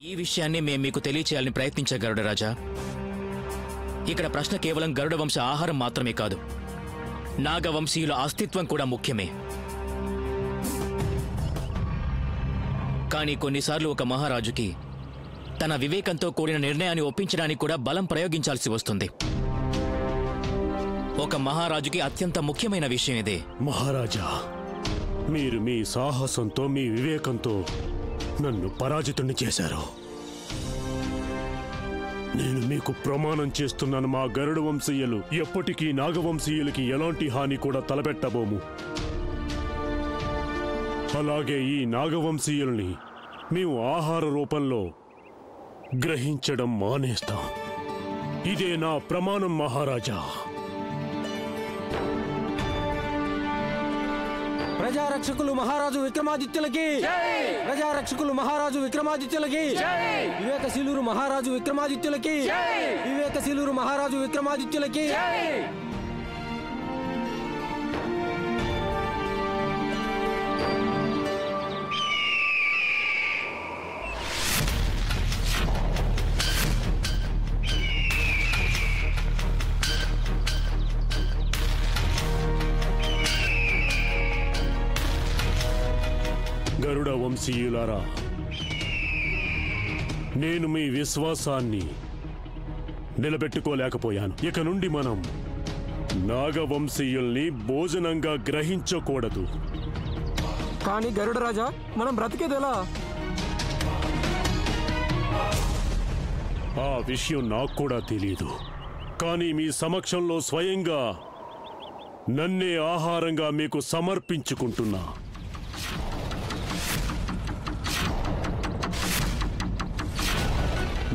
ఈ విషయాన్ని మేము మీకు తెలియచేయాలని ప్రయత్నించా గరుడ రాజా. ఇక్కడ ప్రశ్న కేవలం గరుడ వంశ ఆహారం మాత్రమే కాదు, నాగవంశీయుల అస్తిత్వం కూడా ముఖ్యమే. కానీ కొన్నిసార్లు ఒక మహారాజుకి తన వివేకంతో కూడిన నిర్ణయాన్ని ఒప్పించడానికి కూడా బలం ప్రయోగించాల్సి వస్తుంది. ఒక మహారాజుకి అత్యంత ముఖ్యమైన విషయం ఇదే. మహారాజా, మీరు మీ సాహసంతో మీ వివేకంతో నన్ను పరాజితుణ్ణి చేశారు. నేను మీకు ప్రమాణం చేస్తున్నాను, మా గరుడ వంశీయులు ఎప్పటికీ నాగవంశీయులకి ఎలాంటి హాని కూడా తలపెట్టబోము. అలాగే ఈ నాగవంశీయుల్ని మేము ఆహార రూపంలో గ్రహించడం మానేస్తాం. ఇదే నా ప్రమాణం మహారాజా. ప్రజారక్షకులు మహారాజు విక్రమాదిత్యులకి, ప్రజారక్షకులు మహారాజు విక్రమాదిత్యులకి, వివేకశీలురు మహారాజు విక్రమాదిత్యులకి, వివేకశీలురు మహారాజు విక్రమాదిత్యులకి. గరుడ వంశీయులారా, నేను మీ విశ్వాసాన్ని నిలబెట్టుకోలేకపోయాను. ఇక నుండి మనం నాగవంశీయుల్ని భోజనంగా గ్రహించకూడదు. కానీ గరుడ రాజా, మనం బ్రతికేదెలా? ఆ విషయం నాకు కూడా తెలియదు. కానీ మీ సమక్షంలో స్వయంగా నన్నే ఆహారంగా మీకు సమర్పించుకుంటున్నా.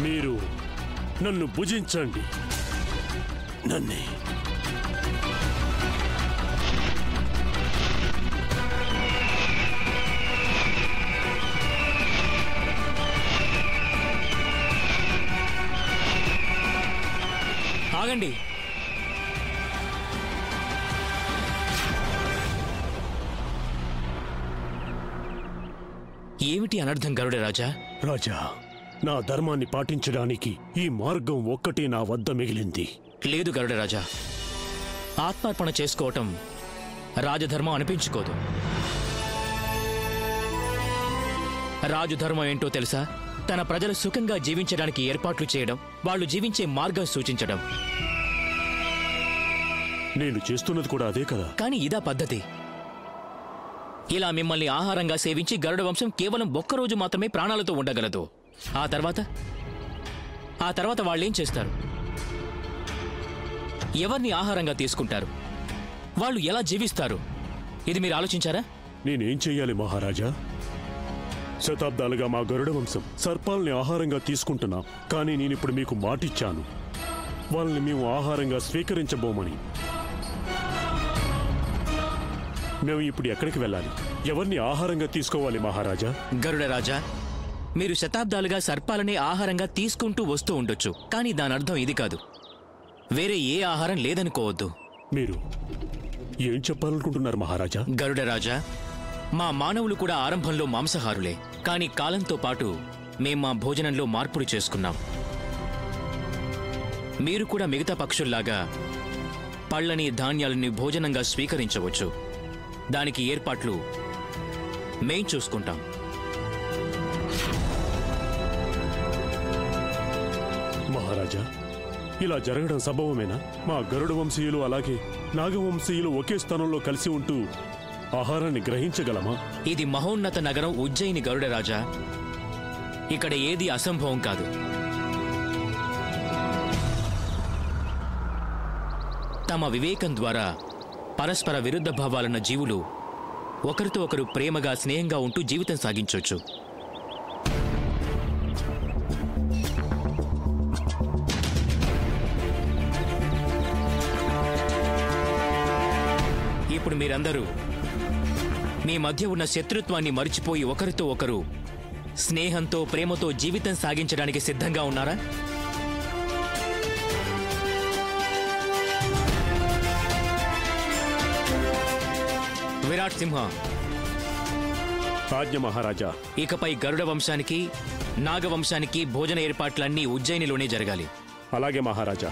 మీరు నన్ను భుజించండి. నన్నే. ఆగండి. ఏమిటి అనర్థం గరుడ రాజా? రాజా, నా ధర్మాన్ని పాటించడానికి ఈ మార్గం ఒక్కటే నా వద్ద మిగిలింది. లేదు గరుడ రాజా, ఆత్మార్పణ చేసుకోవటం రాజధర్మం అనిపించుకోదు. రాజధర్మం ఏంటో తెలుసా? తన ప్రజలు సుఖంగా జీవించడానికి ఏర్పాట్లు చేయడం, వాళ్ళు జీవించే మార్గం సూచించడం. నేను చేస్తున్నది కూడా అదే కదా. కానీ ఇదా పద్ధతి? ఇలా మిమ్మల్ని ఆహారంగా సేవించి గరుడ వంశం కేవలం ఒక్కరోజు మాత్రమే ప్రాణాలతో ఉండగలదు. ఆ తర్వాత వాళ్ళేం చేస్తారు? ఎవరిని ఆహారంగా తీసుకుంటారు? వాళ్ళు ఎలా జీవిస్తారు? ఇది మీరు ఆలోచించారా? నేనేం చెయ్యాలి మహారాజా? శతాబ్దాలుగా మా గరుడ వంశం సర్పాల్ని ఆహారంగా తీసుకుంటున్నాం. కానీ నేనిప్పుడు మీకు మాటిచ్చాను, వాళ్ళని మేము ఆహారంగా స్వీకరించబోమని. మేము ఇప్పుడు ఎక్కడికి వెళ్ళాలి? ఎవరిని ఆహారంగా తీసుకోవాలి మహారాజా? గరుడ రాజా, మీరు శతాబ్దాలుగా సర్పాలనే ఆహారంగా తీసుకుంటూ వస్తూ ఉండొచ్చు. కానీ దాని అర్థం ఇది కాదు. వేరే ఏ ఆహారం లేదనుకోవద్దు. మీరు ఏం చెప్పాలనుకుంటున్నారు మహారాజా? గరుడ రాజా, మా మానవులు కూడా ఆరంభంలో మాంసాహారులే. కానీ కాలంతో పాటు మేం మా భోజనంలో మార్పులు చేసుకున్నాం. మీరు కూడా మిగతా పక్షుల్లాగా పళ్ళని, ధాన్యాలని భోజనంగా స్వీకరించవచ్చు. దానికి ఏర్పాట్లు మేం చూసుకుంటాం. మహారాజా, ఇలా జరగడం సంభవమేనా? మా గరుడ వంశీయులు అలాగే నాగవంశీయులు ఒకే స్థానంలో కలిసి ఉంటూ ఆహారాన్ని గ్రహించగలమా? ఇది మహోన్నత నగరం ఉజ్జయిని గరుడ రాజా. ఇక్కడ ఏది అసంభవం కాదు. తమ వివేకం ద్వారా పరస్పర విరుద్ధ భావాలున్న జీవులు ఒకరితో ఒకరు ప్రేమగా, స్నేహంగా ఉంటూ జీవితం సాగించవచ్చు. ఇప్పుడు మీరందరూ మీ మధ్య ఉన్న శత్రుత్వాన్ని మరిచిపోయి ఒకరితో ఒకరు స్నేహంతో, ప్రేమతో జీవితం సాగించడానికి సిద్ధంగా ఉన్నారా? విరాట్ సింహ, ఆజ్ఞ మహారాజా. ఇకపై గరుడ వంశానికి నాగవంశానికి భోజన ఏర్పాట్లన్నీ ఉజ్జయినిలోనే జరగాలి. అలాగే మహారాజా.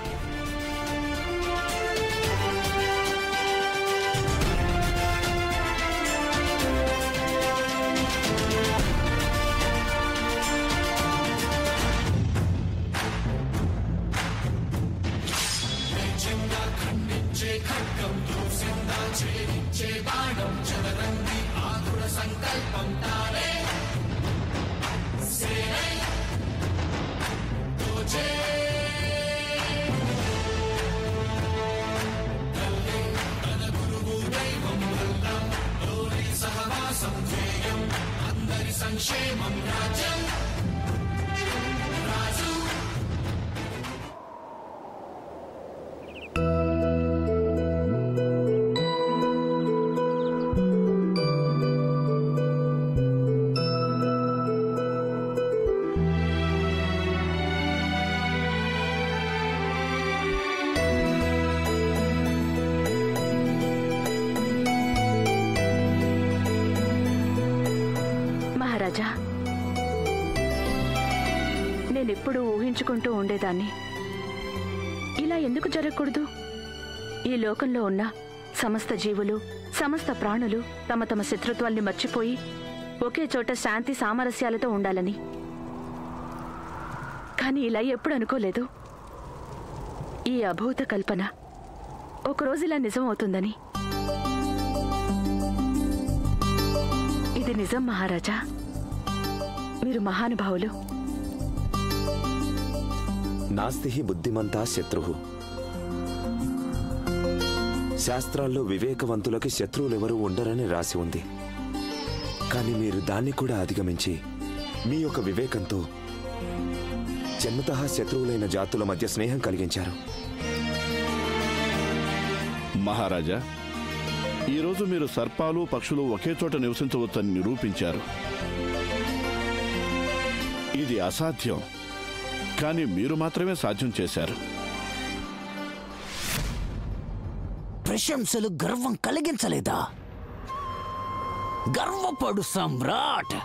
మహారాజా, నేనెప్పుడూ ఊహించుకుంటూ ఉండేదాన్ని, ఇలా ఎందుకు జరగకూడదు? ఈ లోకంలో ఉన్న సమస్త జీవులు, సమస్త ప్రాణులు తమ తమ శత్రుత్వాల్ని మర్చిపోయి ఒకే చోట శాంతి సామరస్యాలతో ఉండాలని. కానీ ఇలా ఎప్పుడు అనుకోలేదు, ఈ అభూత కల్పన ఒకరోజు ఇలా నిజం అవుతుందని. ఇది నిజం మహారాజా, మీరు మహానుభావులు. నాస్తి బుద్ధిమంతా శత్రువు. శాస్త్రాల్లో వివేకవంతులకి శత్రువులెవరూ ఉండరని రాసి ఉంది. కానీ మీరు దాన్ని కూడా అధిగమించి మీ యొక్క వివేకంతో జన్మతః శత్రువులైన జాతుల మధ్య స్నేహం కలిగించారు. మహారాజా, ఈరోజు మీరు సర్పాలు పక్షులు ఒకే చోట నివసించవచ్చని నిరూపించారు. ఇది అసాధ్యం, కానీ మీరు మాత్రమే సాధ్యం చేశారు. ప్రశంసలు గర్వం కలిగించలేదా? గర్వపడు సమ్రాట్.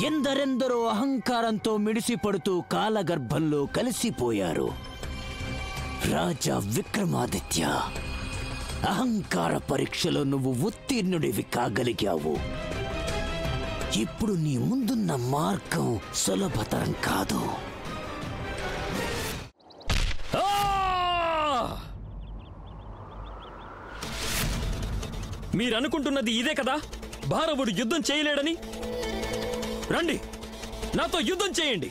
ఎందరెందరో అహంకారంతో మిడిసిపడుతూ కాలగర్భంలో కలిసిపోయారు. రాజా విక్రమాదిత్య, అహంకార పరీక్షలో నువ్వు ఉత్తీర్ణుడివి కాగలిగావు. ఇప్పుడు నీ ముందున్న మార్గం సులభతరం కాదు. మీరనుకుంటున్నది ఇదే కదా? భారవుడు యుద్ధం చేయలేడని? రండి, నాతో యుద్ధం చేయండి.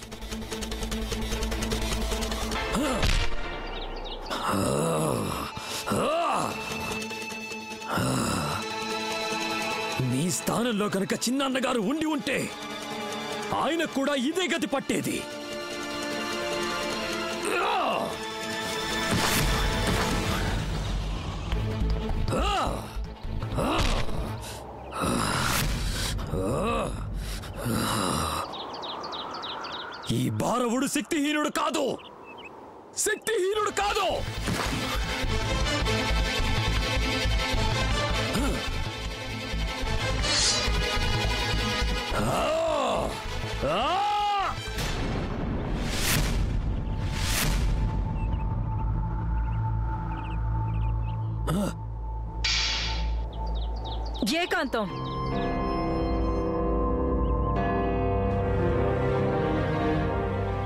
మీ స్థానంలో కనుక చిన్నన్నగారు ఉండి ఉంటే ఆయన కూడా ఇదే గతి పట్టేది. ఈ భారవుడు శక్తిహీనుడు కాదు, శక్తిహీనుడు కాదు. ఏకాంతం,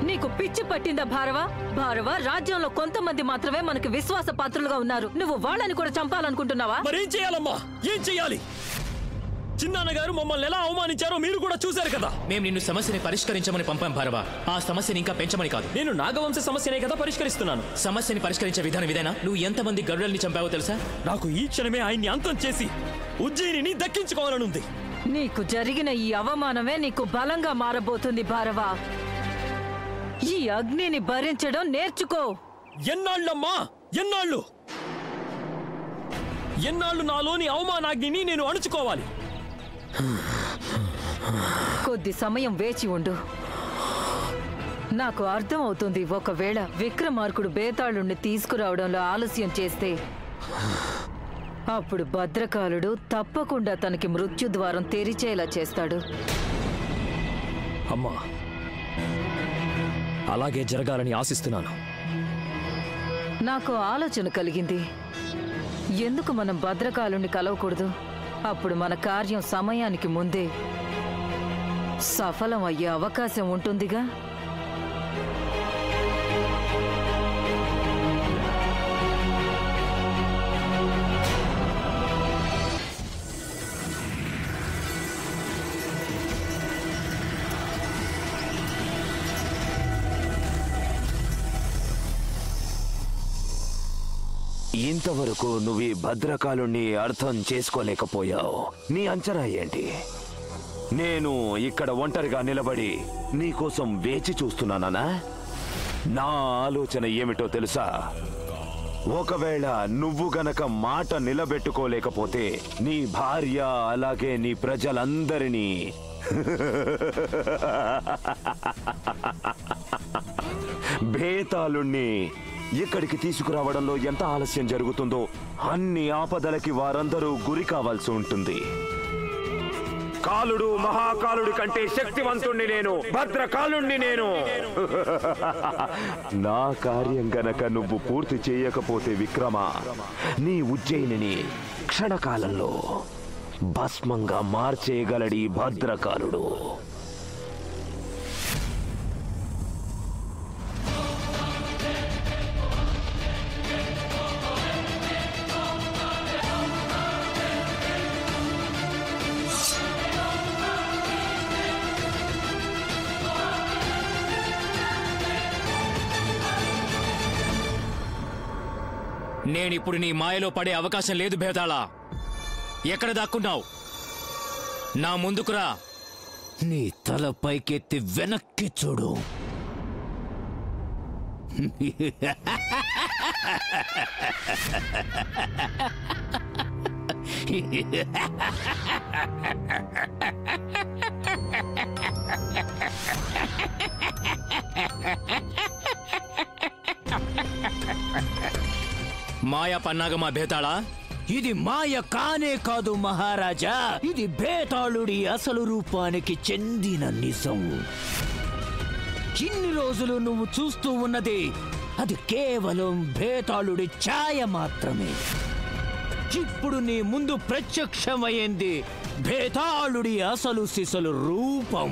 నీకు పిచ్చి పట్టిందా భారవా? భారవా, రాజ్యంలో కొంతమంది మాత్రమే మనకు విశ్వాస పాత్రులుగా ఉన్నారు. నువ్వు వాళ్ళని కూడా చంపాలనుకుంటున్నావా? మరేం చేయాలమ్మా? ఏం చెయ్యాలి? చిన్నాన్నగారు మమ్మల్ని ఎలా అవమానించారో మీరు కూడా చూశారు కదా. మేము నిన్ను సమస్యని పరిష్కరించమని పంపాం భారవా, ఆ సమస్యని ఇంకా పెంచమని కాదు. నేను నాగవంశ సమస్యనే కదా పరిష్కరిస్తున్నాను. సమస్యని పరిష్కరించే విధానం ఇదేనా? నువ్వు ఎంతమంది గరుడల్ని చంపావో తెలుసా? నాకు ఈ క్షణమే ఆయన్ని అంతం చేసి ఉజ్జయినిని దక్కించుకోవాలనుంది. నీకు జరిగిన ఈ అవమానమే నీకు బలంగా మారబోతుంది భారవా. ఈ అగ్నిని భరించడం నేర్చుకో. ఎన్నాళ్ళమ్మా, ఎన్నాళ్ళు? ఎన్నాళ్ళు నాలోని అవమానాగ్నిని నేను అణుచుకోవాలి? కొద్ది సమయం వేచి ఉండు. నాకు అర్థమవుతుంది, ఒకవేళ విక్రమార్కుడు బేతాళుణ్ణి తీసుకురావడంలో ఆలస్యం చేస్తే అప్పుడు భద్రకాలుడు తప్పకుండా తనకి మృత్యుద్వారం తెరిచేలా చేస్తాడు. అమ్మా, అలాగే జరగాలని ఆశిస్తున్నాను. నాకు ఆలోచన కలిగింది. ఎందుకు మనం భద్రకాలుని కలవకూడదు? అప్పుడు మన కార్యం సమయానికి ముందే సఫలం అయ్యే అవకాశం ఉంటుందిగా. ఇంతవరకు నువ్వు ఈ భద్రకాలుని అర్థం చేసుకోలేకపోయావు. నీ అంచనా ఏంటి? నేను ఇక్కడ ఒంటరిగా నిలబడి నీకోసం వేచి చూస్తున్నానా? నా ఆలోచన ఏమిటో తెలుసా? ఒకవేళ నువ్వు గనక మాట నిలబెట్టుకోలేకపోతే నీ భార్య అలాగే నీ ప్రజలందరినీ బేతాళుణ్ణి ఇక్కడికి తీసుకురావడంలో ఎంత ఆలస్యం జరుగుతుందో అన్ని ఆపదలకి వారందరూ గురి కావాల్సి ఉంటుంది. కాలుడు మహాకాలుడి కంటే శక్తివంతుణ్ణి నేను, భద్రకాలుణ్ణి నేను. నా కార్యం గనక నువ్వు పూర్తి చేయకపోతే విక్రమ, నీ ఉజ్జయినిని క్షణకాలంలో భస్మంగా మార్చేయగలడి భద్రకాలుడు. నేనిప్పుడు నీ మాయలో పడే అవకాశం లేదు భేతాళ. ఎక్కడ దాక్కున్నావు? నా ముందుకురా. నీ తల పైకెత్తి వెనక్కి చూడు. మాయా పన్నాగమా భేతాళ? ఇది మాయ కానే కాదు మహారాజా, ఇది బేతాళుడి అసలు రూపానికి చెందిన నిజం. ఇన్ని రోజులు నువ్వు చూస్తూ ఉన్నది అది కేవలం బేతాళుడి ఛాయ మాత్రమే. ఇప్పుడు నీ ముందు ప్రత్యక్షమైంది బేతాళుడి అసలు సిసలు రూపం.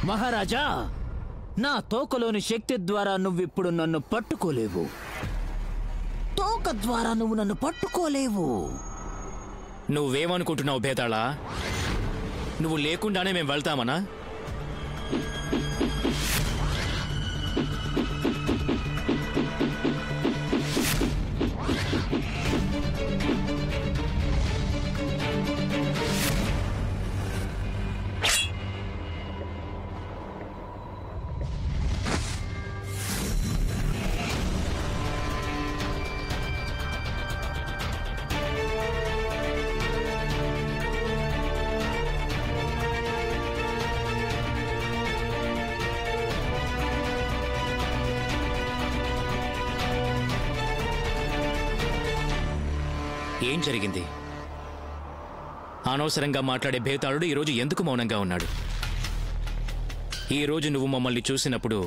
మహారాజా, నా తోకలోని శక్తి ద్వారా నువ్విప్పుడు నన్ను పట్టుకోలేవు. తోక ద్వారా నువ్వు నన్ను పట్టుకోలేవు. నువ్వేమనుకుంటున్నావు భేతాళ? నువ్వు లేకుండానే మేము వెళ్తామనా? ఏం జరిగింది? అనవసరంగా మాట్లాడే భేతాళుడు ఈరోజు ఎందుకు మౌనంగా ఉన్నాడు? ఈరోజు నువ్వు మమ్మల్ని చూసినప్పుడు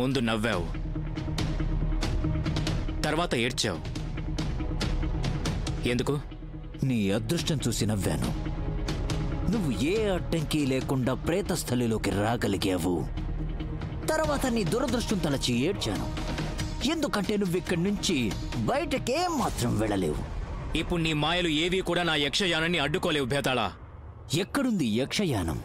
ముందు నవ్వావు, తర్వాత ఏడ్చావు. ఎందుకు? నీ అదృష్టం చూసి నవ్వాను. నువ్వు ఏ అడ్డంకి లేకుండా ప్రేతస్థలిలోకి రాగలిగావు. తర్వాత నీ దురదృష్టం తలచి ఏడ్చాను, ఎందుకంటే నువ్విక్కడి నుంచి బయటకేం మాత్రం వెళ్ళలేవు. ఇప్పుడు నీ మాయలు ఏవీ కూడా నా యక్షయానాన్ని అడ్డుకోలేవు భేతాళా. ఎక్కడుంది యక్షయానం?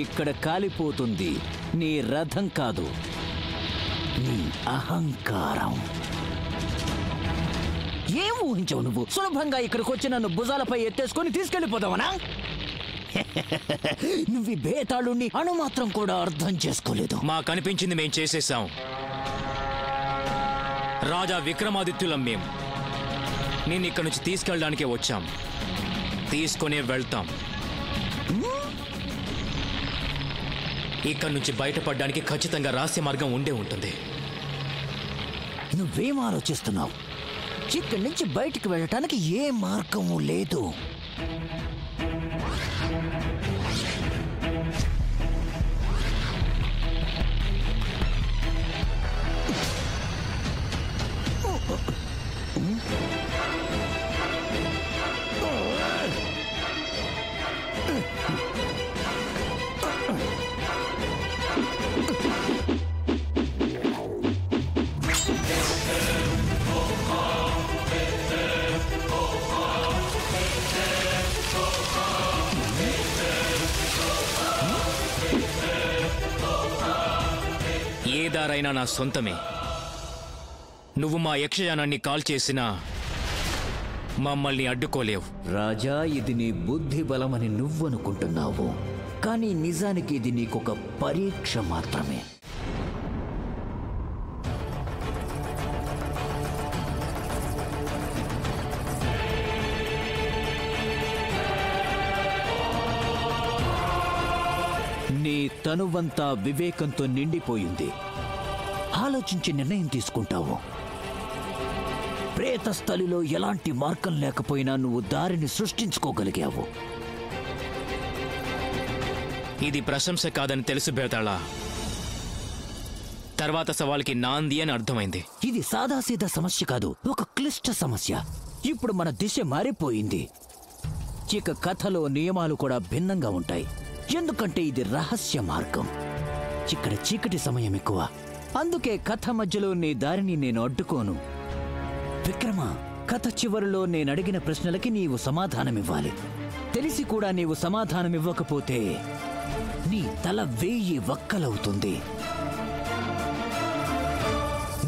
ఇక్కడ కాలిపోతుంది నీ రథం కాదు, నీ అహంకారం. ఏం ఊహించవు నువ్వు? సులభంగా ఇక్కడికి వచ్చి నన్ను భుజాలపై ఎత్తేసుకొని తీసుకెళ్లిపోదావనా? నువ్వు బేతాళుణ్ణి అణుమాత్రం కూడా అర్థం చేసుకోలేదు. మా కనిపించింది మేం చేసేసాం. రాజా విక్రమాదిత్యులం మేం. నేను ఇక్కడి నుంచి తీసుకెళ్ళడానికే వచ్చాం, తీసుకునే వెళ్తాం. ఇక్కడి నుంచి బయటపడడానికి ఖచ్చితంగా రహస్య మార్గం ఉండే ఉంటుంది. నువ్వేం ఆలోచిస్తున్నావు? ఇక్కడి నుంచి బయటికి వెళ్ళటానికి ఏ మార్గము లేదు. ఏ దారైనా నా సొంతమే. నువ్వు మా యక్షయానాన్ని కాల్ చేసినా మమ్మల్ని అడ్డుకోలేవు. రాజా, ఇది నీ బుద్ధి బలమని నువ్వనుకుంటున్నావు, కానీ నిజానికి ఇది నీకొక పరీక్ష మాత్రమే. నీ తనువంతా వివేకంతో నిండిపోయింది. ఆలోచించి నిర్ణయం తీసుకుంటావు. ప్రేతస్థలిలో ఎలాంటి మార్గం లేకపోయినా నువ్వు దారిని సృష్టించుకోగలిగావు. ఇది ప్రశంస కాదని తెలుసు బేతాళా. తర్వాత సవాల్కి నాంది అని అర్థమైంది. ఇది సాదాసీదా సమస్య కాదు, ఒక క్లిష్ట సమస్య. ఇప్పుడు మన దిశ మారిపోయింది. ఇక కథలో నియమాలు కూడా భిన్నంగా ఉంటాయి, ఎందుకంటే ఇది రహస్య మార్గం. ఇక్కడ చీకటి సమయం ఎక్కువ, అందుకే కథ మధ్యలో నీ దారిని నేను అడ్డుకోను. విక్రమ, కథ చివరిలో నేనడిగిన ప్రశ్నలకి నీవు సమాధానమివ్వాలి. తెలిసి కూడా నీవు సమాధానమివ్వకపోతే నీ తల 1000 వక్కలవుతుంది.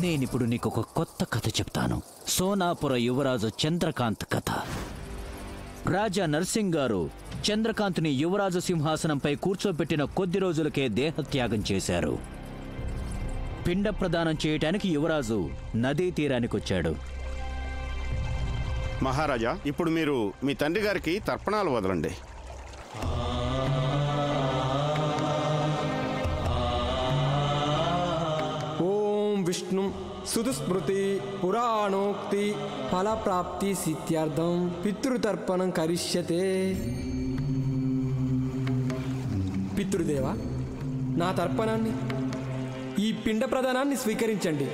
నేనిప్పుడు నీకొక కొత్త కథ చెప్తాను. సోనాపుర యువరాజు చంద్రకాంత్ కథ. రాజా నర్సింగ్ గారు చంద్రకాంత్ని యువరాజు సింహాసనంపై కూర్చోబెట్టిన కొద్ది రోజులకే దేహత్యాగం చేశారు. పిండ ప్రదానం చేయటానికి యువరాజు నదీ తీరానికొచ్చాడు. మహారాజా, ఇప్పుడు మీరు మీ తండ్రి గారికి తర్పణాలు వదలండి. ఓం విష్ణు సుదుస్మృతి పురాణోక్తి ఫలప్రాప్తి సిద్ధ్యార్థం పితృతర్పణం కరిష్యతే. పితృదేవ, నా తర్పణాన్ని, ఈ పిండ ప్రదానాన్ని స్వీకరించండి.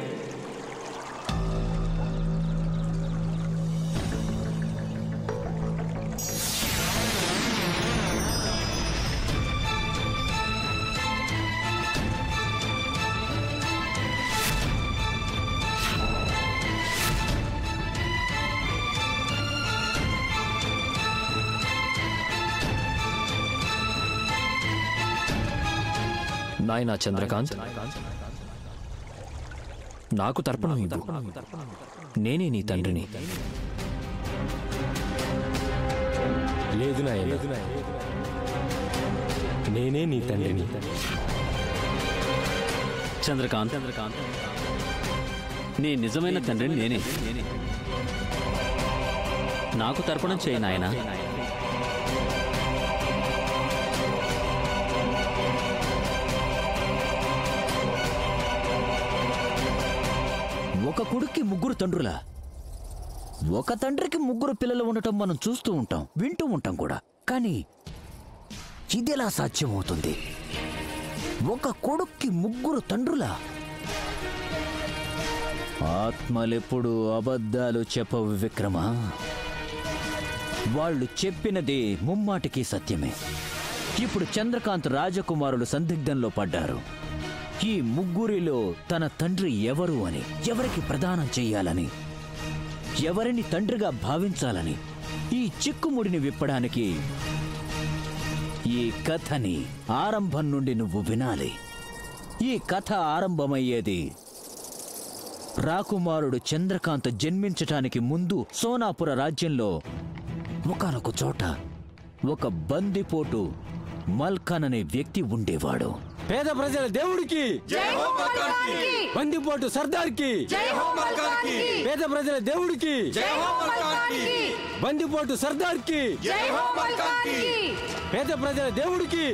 నాయనా చంద్రకాంత్, నాకు తర్పణం ఇవ్వు. నేనే నీ తండ్రిని. లేదు నాయన, నేనే నీ తండ్రిని. చంద్రకాంత్, నీ నిజమైన తండ్రిని నేనే. నాకు తర్పణం చేయి నాయనా. ఒక కొడుక్కి 3 తండ్రులా? ఒక తండ్రికి ముగ్గురు పిల్లలు ఉండటం మనం చూస్తూ ఉంటాం, వింటూ ఉంటాం కూడా. కానీ ఇదెలా సాధ్యమవుతుంది? ఒక కొడుక్కి ముగ్గురు తండ్రులా? ఆత్మలెప్పుడు అబద్ధాలు చెప్పవు విక్రమ. వాళ్ళు చెప్పినదే ముమ్మాటికి సత్యమే. ఇప్పుడు చంద్రకాంత్ రాజకుమారులు సందిగ్ధంలో పడ్డారు. ఈ ముగ్గురిలో తన తండ్రి ఎవరు అని, ఎవరికి ప్రదానం చెయ్యాలని, ఎవరిని తండ్రిగా భావించాలని ఈ చిక్కుముడిని విప్పడానికి ఈ కథని ఆరంభం నుండి నువ్వు వినాలి. ఈ కథ ఆరంభమయ్యేది రాకుమారుడు చంద్రకాంత్ జన్మించటానికి ముందు సోనాపుర రాజ్యంలో ఒకానొక చోట ఒక బందిపోటు మల్కాన్ అనే వ్యక్తి ఉండేవాడు. పేద ప్రజల దేవుడికి, బందిపోటు సర్దార్కి, పేద ప్రజల దేవుడికి, బందిపోటు సర్దార్కి, పేద ప్రజల దేవుడికి.